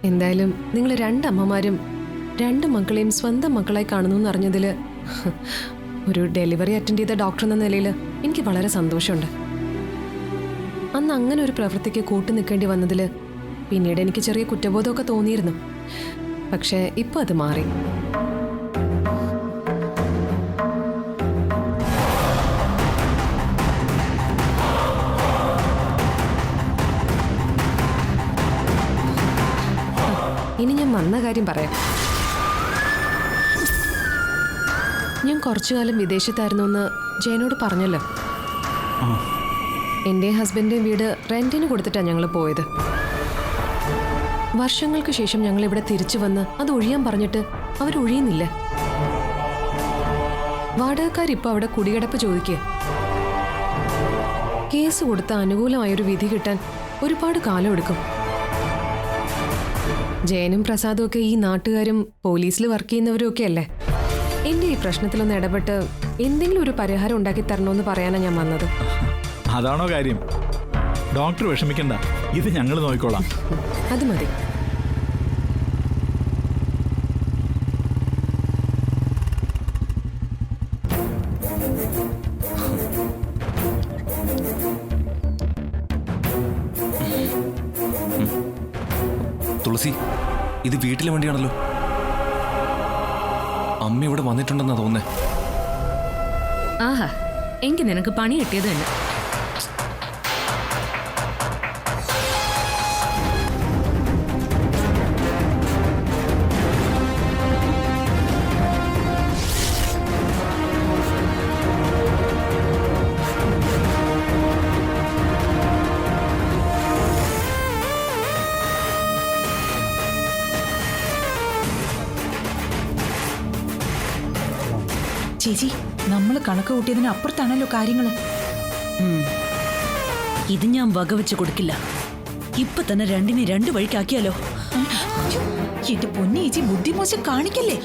എന്തായാലും നിങ്ങൾ രണ്ടമ്മമാരും രണ്ട് മക്കളെയും സ്വന്തം മക്കളായി കാണുന്നു എന്നറിഞ്ഞതിൽ ഒരു ഡെലിവറി അറ്റൻഡ് ചെയ്ത ഡോക്ടർ എന്ന നിലയിൽ എനിക്ക് വളരെ സന്തോഷമുണ്ട്. അന്ന് അങ്ങനെ ഒരു പ്രവൃത്തിക്ക് കൂട്ടു നിൽക്കേണ്ടി വന്നതിൽ പിന്നീട് എനിക്ക് ചെറിയ കുറ്റബോധമൊക്കെ തോന്നിയിരുന്നു. പക്ഷേ ഇപ്പം അത് മാറി. ഇനി ഞാൻ വന്ന കാര്യം പറയാം. ഞാൻ കുറച്ചുകാലം വിദേശത്തായിരുന്നു എന്ന് ജയനോട് പറഞ്ഞല്ലോ. എൻ്റെയും ഹസ്ബൻഡിൻ്റെയും വീട് റെന്റിന് കൊടുത്തിട്ടാണ് ഞങ്ങൾ പോയത്. വർഷങ്ങൾക്ക് ശേഷം ഞങ്ങൾ ഇവിടെ തിരിച്ചു വന്ന് അത് ഒഴിയാൻ പറഞ്ഞിട്ട് അവരൊഴിയുന്നില്ല. വാടകക്കാരിപ്പോൾ അവിടെ കുടികിടപ്പ് ചോദിക്കുക. കേസ് കൊടുത്ത അനുകൂലമായൊരു വിധി കിട്ടാൻ ഒരുപാട് കാലം എടുക്കും. ജയനും പ്രസാദും ഒക്കെ ഈ നാട്ടുകാരും പോലീസിൽ വർക്ക് ചെയ്യുന്നവരും ഒക്കെ അല്ലേ. എന്റെ ഈ പ്രശ്നത്തിലൊന്ന് ഇടപെട്ട് എന്തെങ്കിലും ഒരു പരിഹാരം ഉണ്ടാക്കി തരണമെന്ന് പറയാനാണ് ഞാൻ വന്നത്. അതാണോ കാര്യം? ഡോക്ടർ വിഷമിക്കണ്ട, ഇത് ഞങ്ങൾ നോക്കിക്കോളാം. അത് മതി. തുളസി, ഇത് വീട്ടിലെ വണ്ടിയാണല്ലോ. അമ്മ ഇവിടെ വന്നിട്ടുണ്ടെന്നാ തോന്നേ. ആഹാ, എങ്കിൽ നിനക്ക് പണി കിട്ടിയത് തന്നെ. ചേച്ചി, നമ്മൾ കണക്ക് കൂട്ടിയതിന് അപ്പുറത്താണല്ലോ കാര്യങ്ങള്. ഇത് ഞാൻ വകവെച്ച് കൊടുക്കില്ല. ഇപ്പൊ തന്നെ രണ്ടിനെ രണ്ട് വഴിക്കാക്കിയാലോ. എന്റെ പൊന്നി ചേച്ചി, ബുദ്ധിമോശം കാണിക്കല്ലേ.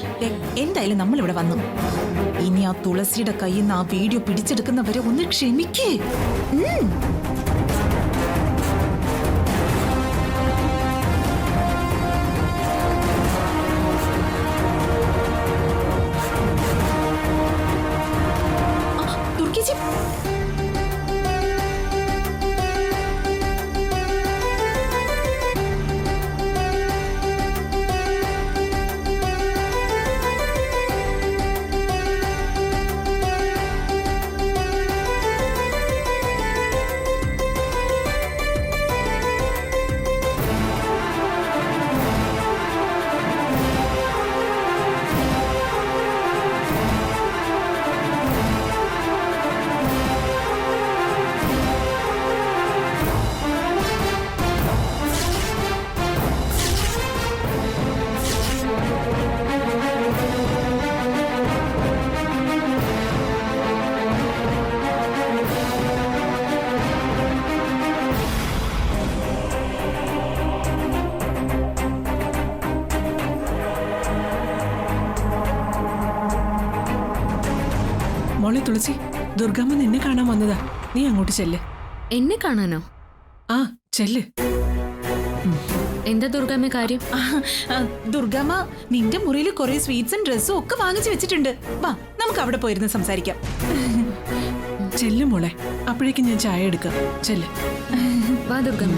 എന്തായാലും നമ്മൾ ഇവിടെ വന്നു. ഇനി ആ തുളസിയുടെ കയ്യിൽ നിന്ന് ആ വീഡിയോ പിടിച്ചെടുക്കുന്നവരെ ഒന്ന് ക്ഷമിക്കേ. മോളെ തുളസി, ദുർഗമ്മ നിന്നെ കാണാൻ വന്നതാ. നീ അങ്ങോട്ട് ചെല്ല്. എന്നെ കാണാനോ? ആ, ചെല്ല്. എന്താ ദുർഗമ്മ കാര്യം? ദുർഗമ്മ, നിന്റെ മുറിയിൽ കുറെ സ്വീറ്റ്സും ഡ്രസ്സും ഒക്കെ വാങ്ങിച്ചു വെച്ചിട്ടുണ്ട്. വാ, നമുക്ക് അവിടെ പോയിരുന്ന് സംസാരിക്കാം. ചെല്ല് മോളെ, അപ്പോഴേക്കും ഞാൻ ചായ എടുക്കാം. ചെല്ല്. വാ ദുർഗമ്മ.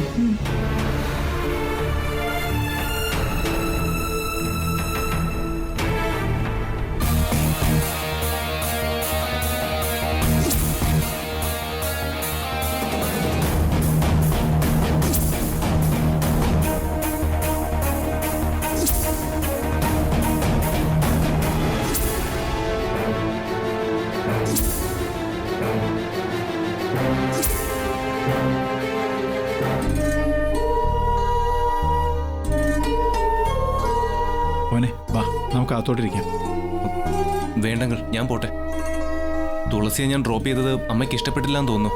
മോനെ വാ, നമുക്ക് അകത്തോട്ടിരിക്കാം. വേണ്ടെങ്കിൽ ഞാൻ പോട്ടെ. തുളസിയെ ഞാൻ ഡ്രോപ്പ് ചെയ്തത് അമ്മയ്ക്ക് ഇഷ്ടപ്പെട്ടില്ല എന്ന് തോന്നുന്നു.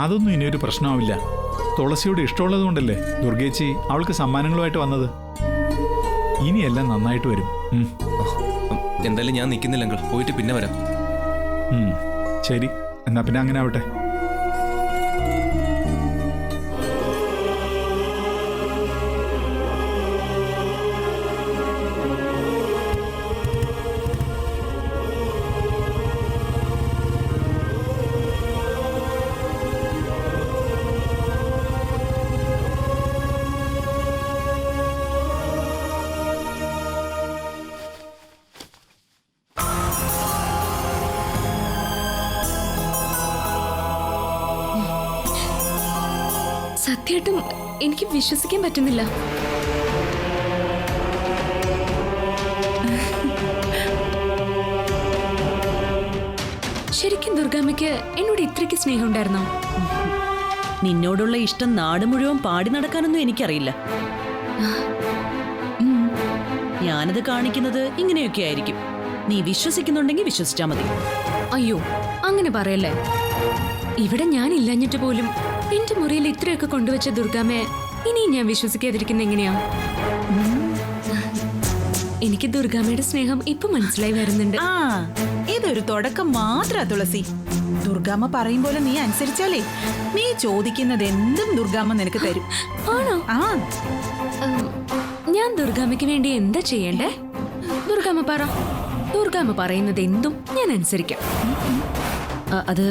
അതൊന്നും ഇനിയൊരു പ്രശ്നമാവില്ല. തുളസിയോട് ഇഷ്ടമുള്ളത് കൊണ്ടല്ലേ ദുർഗേച്ചി അവൾക്ക് സമ്മാനങ്ങളുമായിട്ട് വന്നത്. ഇനിയെല്ലാം നന്നായിട്ട് വരും. എന്തായാലും ഞാൻ നിൽക്കുന്നില്ലെങ്കിൽ പോയിട്ട് പിന്നെ വരാം. ശരി, എന്നാ പിന്നെ അങ്ങനെ ആവട്ടെ. സത്യമായിട്ടും എനിക്ക് വിശ്വസിക്കാൻ പറ്റുന്നില്ല. ശരിക്കും ദുർഗാമ്മയ്ക്ക് എന്നോട് ഇത്രയ്ക്ക് സ്നേഹം ഉണ്ടായിരുന്നോ? നിന്നോടുള്ള ഇഷ്ടം നാട് മുഴുവൻ പാടി നടക്കാനൊന്നും എനിക്കറിയില്ല. ഞാനത് കാണിക്കുന്നത് ഇങ്ങനെയൊക്കെ ആയിരിക്കും. നീ വിശ്വസിക്കുന്നുണ്ടെങ്കിൽ വിശ്വസിച്ചാ മതി. അയ്യോ, അങ്ങനെ പറയല്ലേ. ഇവിടെ ഞാൻ ഇല്ലഞ്ഞിട്ട് പോലും എന്റെ മുറിയിൽ ഇത്രയൊക്കെ കൊണ്ടുവച്ച ദുർഗാമ്മയെ ഇനിയും ഞാൻ വിശ്വസിക്കാതിരിക്കുന്ന എങ്ങനെയാ? എനിക്ക് ദുർഗാമ്മയുടെ സ്നേഹം ഇപ്പൊ മനസ്സിലായി വരുന്നുണ്ട്. ആ, ഇതൊരു തുടക്കം മാത്രാ തുളസി. ദുർഗാമ്മ പറയും പോലെ നീ അനുസരിച്ചാലേ നീ ചോദിക്കുന്നത് എന്തും ദുർഗാമ്മ നിനക്ക് തരും. ആണോ? ആ, ഞാൻ ദുർഗാമ്മയ്ക്ക് വേണ്ടി എന്താ ചെയ്യണ്ടേ? ദുർഗാമ്മ പറ. ദുർഗാമ്മ പറയുന്നത് എന്തും ഞാൻ അനുസരിക്കാം. അത്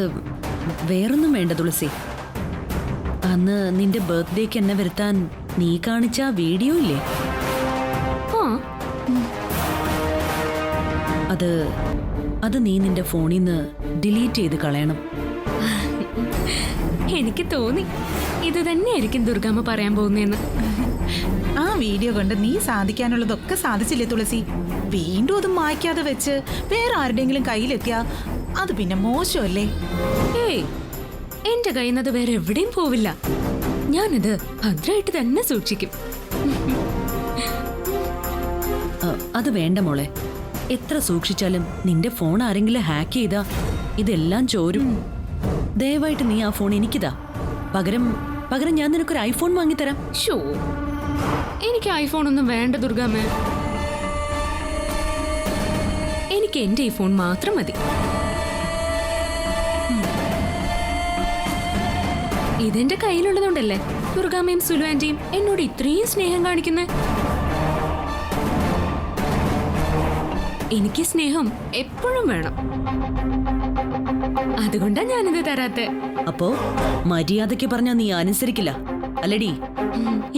വേറൊന്നും വേണ്ട തുളസി. അന്ന് നിന്റെ ബർത്ത്ഡേക്ക് എന്നെ വരുത്താൻ നീ കാണിച്ച ആ വീഡിയോ ഇല്ലേ, ആ, അത് നീ നിന്റെ ഫോണിൽ നിന്ന് ഡിലീറ്റ് ചെയ്ത് കളയണം. എനിക്ക് തോന്നി ഇത് തന്നെയായിരിക്കും ദുർഗാമ്മ പറയാൻ പോകുന്നതെന്ന്. ആ വീഡിയോ കൊണ്ട് നീ സാധിക്കാനുള്ളതൊക്കെ സാധിച്ചില്ലേ തുളസി? വീണ്ടും അത് മായ്ക്കാതെ വെച്ച് വേറെ ആരുടെങ്കിലും കയ്യിലെത്തിയാ അത് പിന്നെ മോശമല്ലേ? ഏയ്, എന്റെ കയ്യിൽ നിന്ന് അത് വേറെ എവിടെയും പോവില്ല. ഞാനത് ഭദ്രമായിട്ട് തന്നെ സൂക്ഷിക്കും. അത് വേണ്ട മോളെ. എത്ര സൂക്ഷിച്ചാലും നിന്റെ ഫോൺ ആരെങ്കിലും ഹാക്ക് ചെയ്താ ഇതെല്ലാം ചോരും. ദയവായിട്ട് നീ ആ ഫോൺ എനിക്കിതാ. പകരം ഞാൻ നിനക്കൊരു ഐഫോൺ വാങ്ങിത്തരാം. ഷോ, എനിക്ക് ഐഫോൺ ഒന്നും വേണ്ട ദുർഗാമ്മ. എനിക്ക് എന്റെ ഈ ഫോൺ മാത്രം മതി. ഇതെന്റെ കയ്യിലുള്ളതുകൊണ്ടല്ലേ ദുർഗാമ്മയും സുലു ആന്റിയും എന്നോട് ഇത്രയും സ്നേഹം കാണിക്കുന്നേ. എനിക്ക് സ്നേഹം എപ്പോഴും വേണം. അതുകൊണ്ടാ ഞാനിത് തരാത്തെ. അപ്പോ മര്യാദയ്ക്ക് പറഞ്ഞാ നീ അനുസരിക്കില്ല അല്ലടി?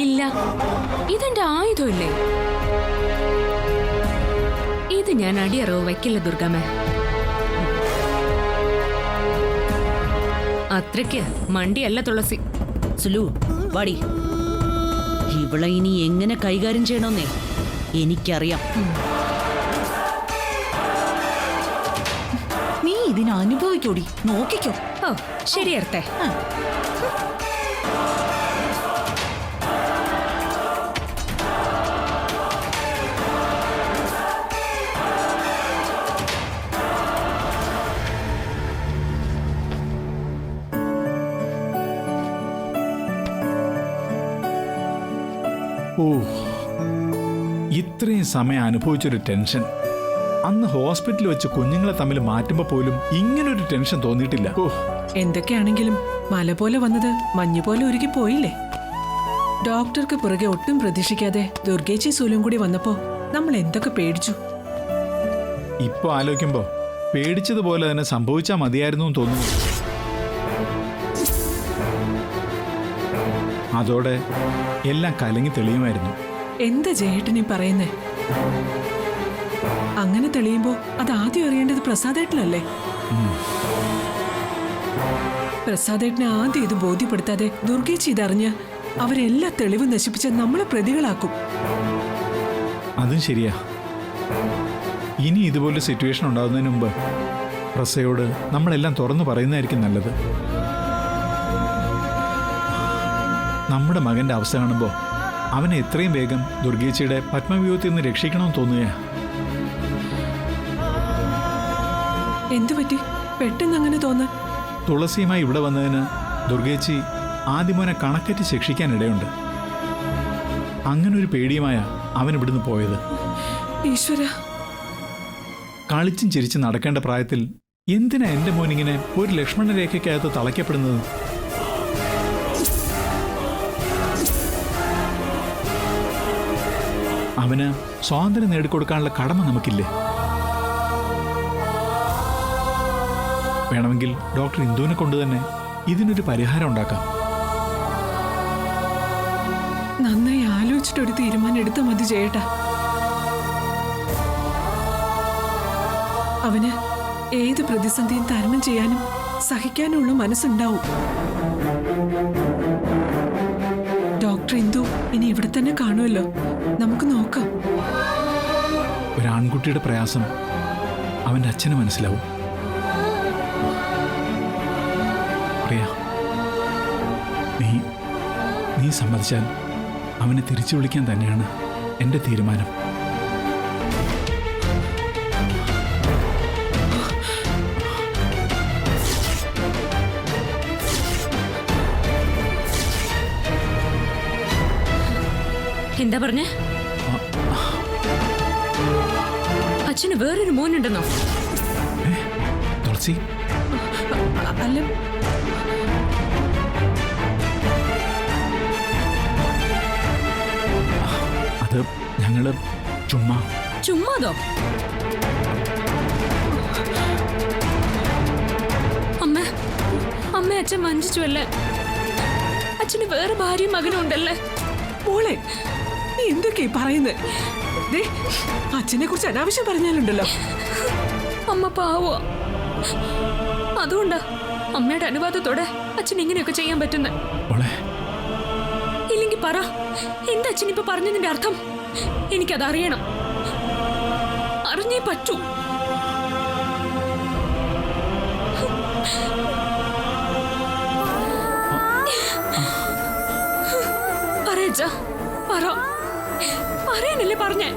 ഇല്ല, ഇതെന്റെ ആയുധമില്ലേ. ഇത് ഞാൻ അടിയറവ് വയ്ക്കില്ല ദുർഗാമ്മ. അത്രയ്ക്ക് മണ്ടിയല്ല തുളസി. സുലു, വാടി. ഇവളെ ഇനി എങ്ങനെ കൈകാര്യം ചെയ്യണമെന്നേ എനിക്കറിയാം. നീ ഇതിനെ അനുഭവിക്കൂടി, നോക്കിക്കോ. ഓ, ശരിയർത്തെ. ഓ, ഇത്രയും സമയം അനുഭവിച്ചൊരു ടെൻഷൻ അന്ന് ഹോസ്പിറ്റലിൽ വെച്ച് കുഞ്ഞുങ്ങളെ തമ്മിൽ മാറ്റുമ്പോ പോലും ഇങ്ങനൊരു ടെൻഷൻ തോന്നിയിട്ടില്ല. ഓ, എന്തൊക്കെയാണെങ്കിലും മല പോലെ വന്നത് മഞ്ഞു പോലെ ഉരുകി പോയില്ലേ. ഡോക്ടർക്ക് പുറകെ ഒട്ടും പ്രതീക്ഷിക്കാതെ ദുർഗേച്ചി സൂലും കൂടി വന്നപ്പോ നമ്മൾ എന്തൊക്കെ പേടിച്ചു. ഇപ്പൊ ആലോചിക്കുമ്പോ പേടിച്ചതുപോലെ തന്നെ സംഭവിച്ചാൽ മതിയായിരുന്നു എന്ന് തോന്നുന്നു. അതോടെ എല്ലാം കലങ്ങി തെളിയുമായിരുന്നു. എന്താ ജയേട്ടനെ പറയുന്നേ? അങ്ങനെ തെളിയുമ്പോ അത് ആദ്യം അറിയേണ്ടത് പ്രസാദേട്ടനല്ലേ? പ്രസാദേട്ടനെ ആദ്യം ഇത് ബോധ്യപ്പെടുത്താതെ ദുർഗേച്ചി ഇതറിഞ്ഞ് അവരെല്ലാ തെളിവും നശിപ്പിച്ച് നമ്മളെ പ്രതികളാക്കും. അതും ശരിയാ. ഇനി ഇതുപോലെ സിറ്റുവേഷൻ ഉണ്ടാകുന്നതിന് മുമ്പ് പ്രസയോട് നമ്മളെല്ലാം തുറന്നു പറയുന്നതായിരിക്കും നല്ലത്. നമ്മുടെ മകന്റെ അവസ്ഥ കാണുമ്പോൾ അവനെ എത്രയും വേഗം ദുർഗേച്ചിയുടെ പത്മവ്യൂഹത്തിൽ നിന്ന് രക്ഷിക്കണമെന്ന് തോന്നുക. എന്തുപറ്റി പെട്ടെന്ന് അങ്ങനെ തോന്നാൻ? തുളസിയുമായി ഇവിടെ വന്നതിന് ദുർഗേച്ചി ആദ്യമോനെ കണക്കറ്റ് ശിക്ഷിക്കാനിടയുണ്ട്. അങ്ങനൊരു പേടിയുമായ അവൻ ഇവിടുന്ന് പോയത്. ഈശ്വര, കളിച്ചും ചിരിച്ചും നടക്കേണ്ട പ്രായത്തിൽ എന്തിനാ എന്റെ മോനിങ്ങനെ ഒരു ലക്ഷ്മണ രേഖയ്ക്കകത്ത് തളയ്ക്കപ്പെടുന്നത്? അവന് സ്വാതന്ത്ര്യം നേടിക്കൊടുക്കാനുള്ള കടമ നമുക്കില്ലേ? വേണമെങ്കിൽ ഡോക്ടർ ഇന്ദുവിനെ കൊണ്ട് തന്നെ ഇതിനൊരു പരിഹാരം ഉണ്ടാക്കാം. നന്നായി ആലോചിച്ചിട്ടൊരു തീരുമാനം എടുത്താൽ മതി ചേട്ടാ. അവന് ഏത് പ്രതിസന്ധിയും തരണം ചെയ്യാനും സഹിക്കാനുള്ള മനസ്സുണ്ടാവും. ഡോക്ടർ ഇന്ദു ഇനി ഇവിടെ തന്നെ കാണുമല്ലോ. നമുക്ക് നോക്കാം. ഒരു ആൺകുട്ടിയുടെ പ്രയാസം അവൻ്റെ അച്ഛന് മനസ്സിലാവും. പ്രിയ, നീ സമ്മതിച്ചാൽ അവനെ തിരിച്ചു വിളിക്കാൻ തന്നെയാണ് എൻ്റെ തീരുമാനം. എന്താ പറഞ്ഞേ? അച്ഛന് വേറൊരു മോനുണ്ടെന്നോ? തുളസി, അല്ല, അത് ഞങ്ങള് ചുമ്മാതോ? അമ്മ അച്ഛൻ വഞ്ചിച്ചു അല്ലേ? അച്ഛന് വേറെ ഭാര്യയും മകനും ഉണ്ടല്ലേ? മോളെ, നീ എന്തൊക്കെയാ പറയുന്നത്? അച്ഛനെ കുറിച്ച് അനാവശ്യം പറഞ്ഞാലുണ്ടല്ലോ. അമ്മ പാവോ, അതുകൊണ്ടാ അമ്മയുടെ അനുവാദത്തോടെ അച്ഛൻ ഇങ്ങനെയൊക്കെ ചെയ്യാൻ പറ്റുന്നത്. ഇല്ലെങ്കിൽ പറ, എന്താ അച്ഛൻ ഇപ്പൊ പറഞ്ഞതിന്റെ അർത്ഥം? എനിക്കത് അറിയണം, അറിഞ്ഞേ പറ്റൂ. പറയച്ചാ, പറയാനല്ലേ പറഞ്ഞേ?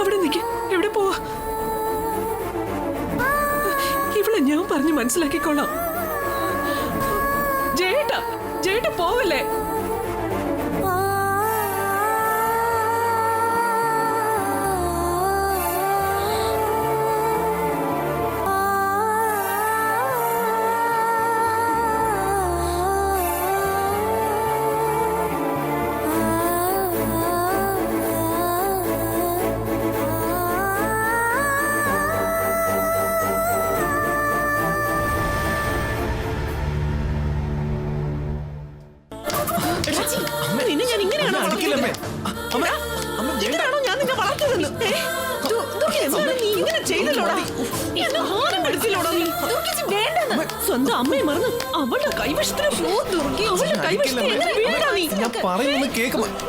അവിടെ നിൽക്ക്. എവിടെ പോവാ? ഇവിടെ ഞാൻ പറഞ്ഞു മനസ്സിലാക്കിക്കോളാം. ജയേട്ട പോവല്ലേ? സ്വന്തം അമ്മയെ മറന്ന് അവളുടെ കൈവശത്തിന്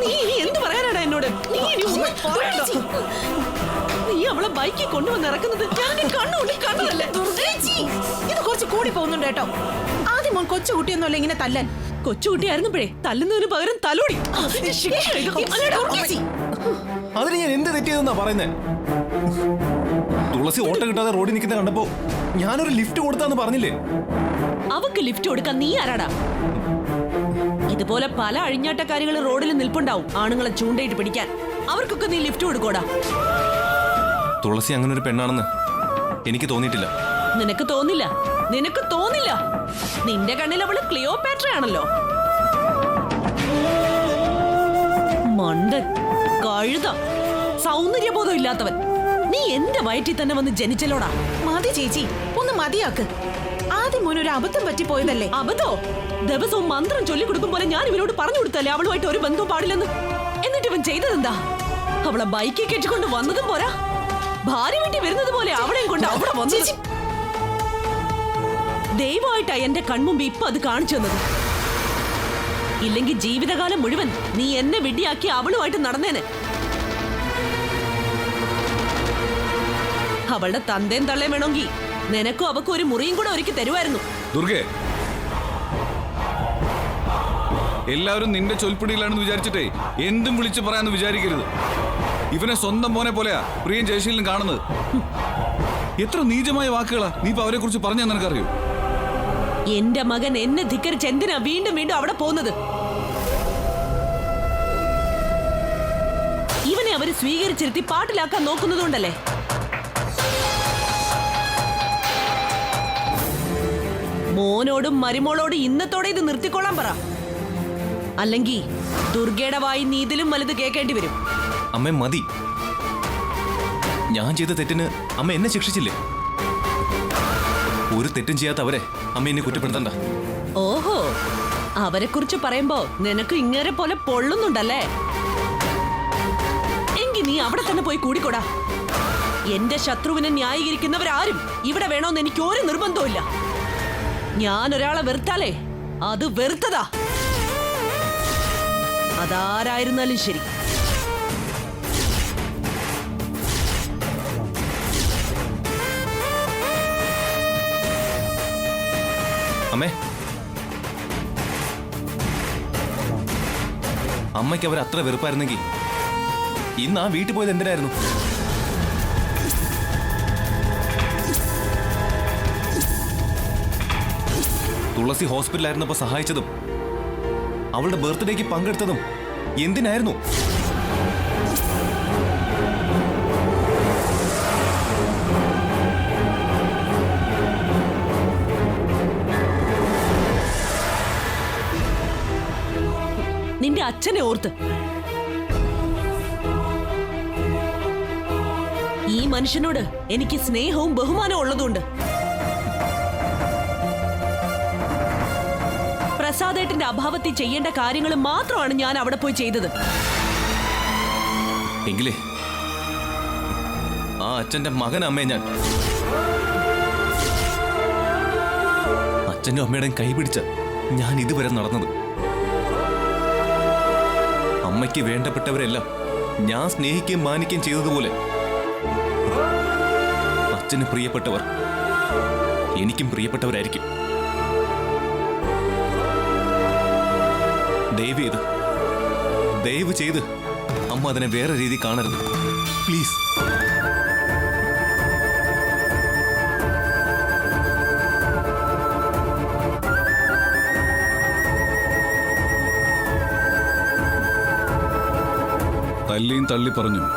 നീ ഇനി എന്ത് പറയാനാടാ എന്നോട്? നീ അവളെ ബൈക്കിൽ കൊണ്ടുവന്ന് ഇറക്കുന്നത് ഞാൻ കണ്ണുകൊണ്ടല്ലേ? ഇത് കുറച്ച് കൂടി പോകുന്നുണ്ട് കേട്ടോ. ആദ്യം മോൻ കൊച്ചുകുട്ടിയൊന്നുമല്ല ഇങ്ങനെ തല്ലാൻ. കൊച്ചുകുട്ടിയായിരുന്നപ്പോഴേ തല്ലുന്നതിന് പകരം തലോടി. അതിന് ഞാൻ എന്ത് തെറ്റിയതെന്നാ പറയുന്നേ? തുളസി ഓട്ടം കിട്ടാതെ റോഡിൽ നിൽക്കുന്ന കണ്ടപ്പോ ഞാനൊരു ലിഫ്റ്റ് കൊടുത്താന്ന് പറഞ്ഞില്ലേ? അവക്ക് ലിഫ്റ്റ് കൊടുക്കാൻ നീ ആരാടാ? ഇതുപോലെ പല അഴിഞ്ഞാട്ടക്കാരികൾ റോഡിൽ നിൽപ്പുണ്ടാവും ആണുങ്ങളെ ചൂണ്ടയിട്ട് പിടിക്കാൻ. അവർക്കൊക്കെ നീ ലിഫ്റ്റ് കൊടുക്കോടാ. തുളസി അങ്ങനെ ഒരു പെണ്ണാണെന്ന് എനിക്ക് തോന്നിയിട്ടില്ല. നിനക്ക് തോന്നില്ല. നിന്റെ കണ്ണിൽ അവള് ക്ലിയോപാട്രയാണല്ലോ. മണ്ടൻ, കഴുത, സൗന്ദര്യബോധം ഇല്ലാത്തവൻ. നീ എന്റെ വയറ്റിൽ തന്നെ വന്ന് ജനിച്ചല്ലോടാ. മതി ചേച്ചി, ഒന്ന് മതിയാക്ക്. ആദ്യം മോൻ ഒരു അബദ്ധം പറ്റിപ്പോയതല്ലേ. അബദ്ധോ? ദിവസവും മന്ത്രം ചൊല്ലിക്കൊടുക്കും പോലെ ഞാൻ ഇവനോട് പറഞ്ഞു കൊടുത്തല്ലേ അവളുമായിട്ട് ഒരു ബന്ധവും പാടില്ലെന്ന്. എന്നിട്ട് ഇവൻ ചെയ്തതെന്താ? അവളെ ബൈക്കിൽ കെട്ടിക്കൊണ്ട് വന്നതും പോരാ, ഭാര്യ വീട്ടിൽ വരുന്നത് പോലെ അവളെയും കൊണ്ട് അവിടെ വന്നു. ദൈവമായിട്ടാ എന്റെ കൺമുമ്പ് ഇപ്പൊ അത് കാണിച്ചു തന്നത്. ഇല്ലെങ്കിൽ ജീവിതകാലം മുഴുവൻ നീ എന്നെ വിഡ്ഢിയാക്കി അവളുമായിട്ട് നടന്നേനെ. അവളുടെ തന്തേം തള്ളേം വേണമെങ്കിൽ നിനക്കും അവക്കും ഒരു മുറിയും കൂടെ ഒരുക്കി തരുമായിരുന്നു. ദുർഗേ, എല്ലാവരും നിന്റെ ചൊൽപ്പിടിയിലാണെന്ന് വിചാരിച്ചിട്ടേ എന്തും വിളിച്ചു പറയാന്ന് വിചാരിക്കരുത്. ഇവനെ സ്വന്തം മോനെ പോലെയാ പ്രിയൻ ജയശീലനും കാണുന്നത്. എത്ര നീചമായ വാക്കുകളാ നീ ഇപ്പൊ അവരെ കുറിച്ച് പറഞ്ഞാൽ നിനക്കറിയോ? എന്റെ മകൻ എന്നെ ധിക്കരിച്ച് എന്തിനാ വീണ്ടും വീണ്ടും അവിടെ പോകുന്നത്? ഇവനെ അവര് സ്വീകരിച്ചിരുത്തി പാട്ടിലാക്കാൻ നോക്കുന്നതുകൊണ്ടല്ലേ. മോനോടും മരുമോളോടും ഇന്നത്തോടെ ഇത് നിർത്തിക്കോളാൻ പറ. അല്ലെങ്കിൽ ദുർഗയുടെ വായി നീ ഇതിലും വലുത് കേൾക്കേണ്ടി വരും. അമ്മ മതി. ഞാൻ ചെയ്ത തെറ്റിന് അമ്മ എന്നെ ശിക്ഷിച്ചില്ലേ? ഒരു തെറ്റും ചെയ്യാത്ത അവരെ അമ്മ എന്നെ കുറ്റപ്പെടുത്തണ്ട. ഓഹോ, അവരെ കുറിച്ച് പറയുമ്പോ നിനക്ക് ഇങ്ങനെ പോലെ പൊള്ളുന്നുണ്ടല്ലേ? എങ്കിൽ നീ അവിടെ തന്നെ പോയി കൂടിക്കൊടാ. എന്റെ ശത്രുവിനെ ന്യായീകരിക്കുന്നവരാരും ഇവിടെ വേണോന്ന് എനിക്ക് ഒരു നിർബന്ധവുമില്ല. ഞാൻ ഒരാളെ വെറുത്താലേ അത് വെറുത്തതാ, അതാരായിരുന്നാലും ശരി. അമ്മേ, അമ്മയ്ക്ക് അവർ അത്ര വെറുപ്പായിരുന്നെങ്കിൽ ഇന്ന് ആ വീട്ടിൽ പോയത് എന്തിനായിരുന്നു? തുളസി ഹോസ്പിറ്റലായിരുന്നപ്പോ സഹായിച്ചതും അവളുടെ ബർത്ത്ഡേക്ക് പങ്കെടുത്തതും എന്തിനായിരുന്നു? നിന്റെ അച്ഛനെ ഓർത്ത്. ഈ മനുഷ്യനോട് എനിക്ക് സ്നേഹവും ബഹുമാനവും ഉള്ളതുകൊണ്ട് പ്രസാദേട്ടന്റെ അഭാവത്തിൽ ചെയ്യേണ്ട കാര്യങ്ങൾ മാത്രമാണ് ഞാൻ അവിടെ പോയി ചെയ്തത്. എങ്കിലേ ആ അച്ഛന്റെ മകനമ്മേ ഞാൻ. അച്ഛനും അമ്മയുടെയും കൈപിടിച്ച ഞാൻ ഇതുവരെ നടന്നത്. അമ്മയ്ക്ക് വേണ്ടപ്പെട്ടവരെല്ലാം ഞാൻ സ്നേഹിക്കുകയും മാനിക്കുകയും ചെയ്തതുപോലെ അച്ഛന് പ്രിയപ്പെട്ടവർ എനിക്കും പ്രിയപ്പെട്ടവരായിരിക്കും. ദയവ് ചെയ്ത് അമ്മ അതിനെ വേറെ രീതി കാണരുത്, പ്ലീസ്. തല്ലിയും തള്ളി പറഞ്ഞും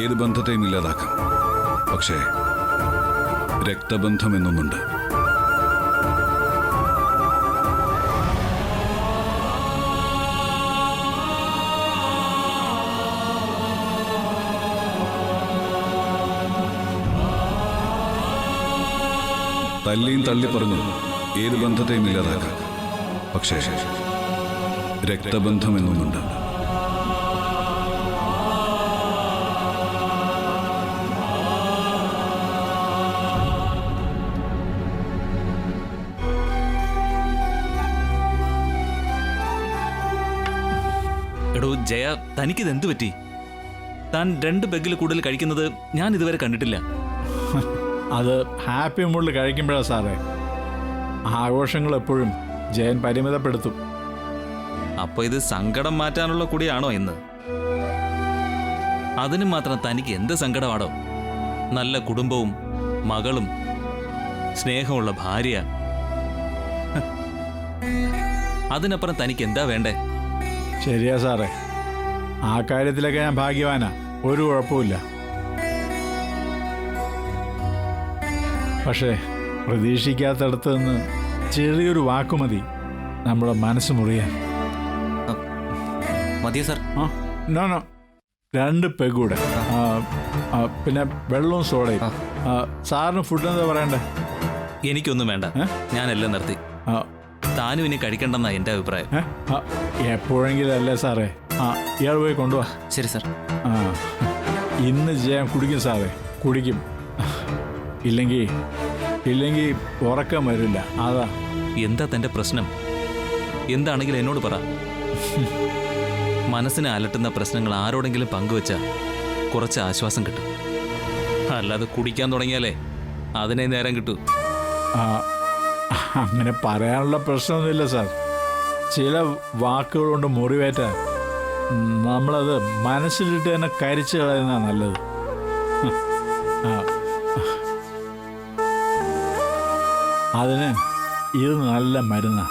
ഏത് ബന്ധത്തെയും ഇല്ലാതാക്കാം. പക്ഷേ രക്തബന്ധം എന്നൊന്നുണ്ട്. തല്ലിയും തള്ളി പറഞ്ഞും ഏത് ബന്ധത്തെയും ഇല്ലാതാക്കാം. പക്ഷേ രക്തബന്ധം എന്നൊന്നുണ്ട്. എടോ ജയ, തനിക്കിത് എന്തു പറ്റി? താൻ 2 പെഗ്ഗിൽ കൂടുതൽ കഴിക്കുന്നത് ഞാൻ ഇതുവരെ കണ്ടിട്ടില്ല. അത് ഹാപ്പി മൂഡിൽ കഴിക്കുമ്പോഴാണ് സാറേ. ആഘോഷങ്ങൾ എപ്പോഴും ജയൻ പരിമിതപ്പെടുത്തും. അപ്പൊ ഇത് സങ്കടം മാറ്റാനുള്ള കൂടിയാണോ ഇന്ന്? അതിന് മാത്രം തനിക്ക് എന്ത് സങ്കടമാണോ? നല്ല കുടുംബവും മകളും സ്നേഹമുള്ള ഭാര്യ, അതിനപ്പുറം തനിക്ക് എന്താ വേണ്ടേ? ശരിയാ സാറേ, ആ കാര്യത്തിലൊക്കെ ഞാൻ ഭാഗ്യവാനാ, ഒരു കുഴപ്പമില്ല. പക്ഷേ പ്രതീക്ഷിക്കാത്തടത്ത് നിന്ന് ചെറിയൊരു വാക്കുമതി നമ്മുടെ മനസ്സ് മുറിയാൻ. മതിയോ സാർ? നോ 2 പെഗ് കൂടെ, പിന്നെ വെള്ളവും സോഡയും. സാറിന് ഫുഡ് എന്താ പറയണ്ടേ? എനിക്കൊന്നും വേണ്ട, ഞാനെല്ലാം നിർത്തി. താനും ഇനി കഴിക്കണ്ടെന്നാ എൻ്റെ അഭിപ്രായം. എപ്പോഴെങ്കിലും അല്ലേ സാറേ? ഇയാൾ പോയി കൊണ്ടുപോവാ. ശരി സാർ. ഇന്ന് ജയം കുടിക്കും സാറേ, കുടിക്കും. ഇല്ലെങ്കിൽ ഉറക്കം വരില്ല. അതാ. എന്താ തൻ്റെ പ്രശ്നം? എന്താണെങ്കിലും എന്നോട് പറ. മനസ്സിനെ അലട്ടുന്ന പ്രശ്നങ്ങൾ ആരോടെങ്കിലും പങ്കുവെച്ചാൽ കുറച്ച് ആശ്വാസം കിട്ടും. അല്ലാതെ കുടിക്കാൻ തുടങ്ങിയാലേ അതിനെ നേരം കിട്ടൂ. അങ്ങനെ പറയാനുള്ള പ്രശ്നമൊന്നുമില്ല സാർ. ചില വാക്കുകൾ കൊണ്ട് മുറിവേറ്റാൽ നമ്മളത് മനസ്സിലിട്ട് തന്നെ കരിച്ചു കളയുന്നതാണ് നല്ലത്. അതിന് ഇത് നല്ല മരുന്നാണ്.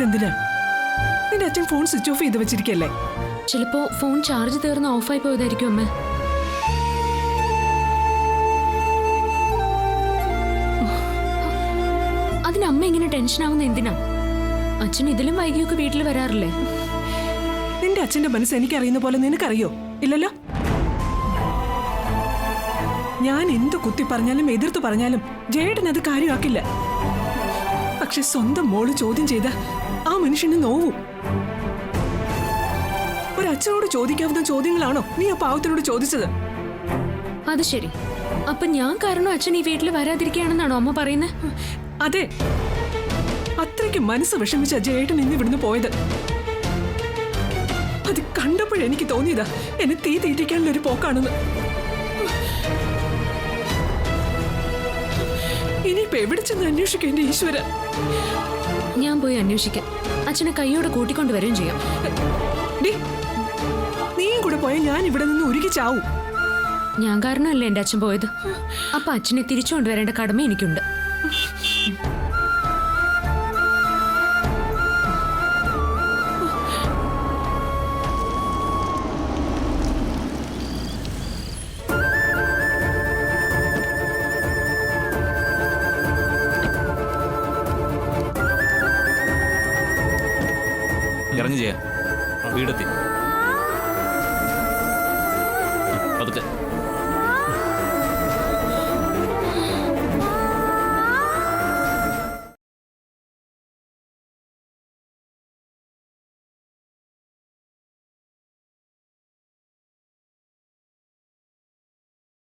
എന്തിനാ? നിന്റെ അച്ഛൻ ഫോൺ സ്വിച്ച് ഓഫ് ചെയ്ത് വെച്ചിരിക്കല്ലേ? ചിലപ്പോ ഫോൺ ചാർജ് തീർന്ന് ഓഫായി പോയതായിരിക്കും അമ്മ. അമ്മ ഇങ്ങനെ ടെൻഷൻ ആവുന്ന എന്തിനാ? അച്ഛൻ ഇതിലും വൈകിയൊക്കെ വീട്ടിൽ വരാറില്ലേ? നിന്റെ അച്ഛന്റെ മനസ്സ് എനിക്കറിയുന്ന പോലെ നിനക്കറിയോ? ഇല്ലല്ലോ. ഞാൻ എന്ത് കുത്തി പറഞ്ഞാലും എതിർത്ത് പറഞ്ഞാലും ജയേട്ടൻ അത് കാര്യമാക്കില്ല. പക്ഷെ സ്വന്തം മോള് ചോദ്യം ചെയ്ത ആ മനുഷ്യന് നോവും. ഒരച്ഛനോട് ചോദിക്കാവുന്ന ചോദ്യങ്ങളാണോ നീ ആ പാവത്തിനോട് ചോദിച്ചത്? അത് ശരി. അപ്പൊ ഞാൻ കാരണം അച്ഛൻ ഈ വീട്ടിൽ വരാതിരിക്കുകയാണെന്നാണോ അമ്മ പറയുന്നത്? അതെ, അത്രയ്ക്ക് മനസ്സ് വിഷമിച്ച ജയേട്ടൻ ഇന്ന് ഇവിടുന്ന് പോയത്. അത് കണ്ടപ്പോഴെനിക്ക് തോന്നിയതാ എന്നെ തീ തീറ്റിക്കാനുള്ള ഒരു പോക്കാണെന്ന്. ഇനിയിപ്പോ എവിടെ ചെന്ന് അന്വേഷിക്കും എന്റെ ഈശ്വര? ഞാൻ പോയി അന്വേഷിക്കാം. അച്ഛനെ കൈയോടെ കൂട്ടിക്കൊണ്ടുവരികയും ചെയ്യാം. ഡി, നീയും കൂടെ പോയാൽ ഞാൻ ഇവിടെ നിന്ന് ഉരുകി ചാവും. ഞാൻ കാരണമല്ലേ എന്റെ അച്ഛൻ പോയത്. അപ്പൊ അച്ഛനെ തിരിച്ചു കൊണ്ടുവരേണ്ട കടമ എനിക്കുണ്ട്. ഇറങ്ങി ചെയ്യാം. വീടെത്തി.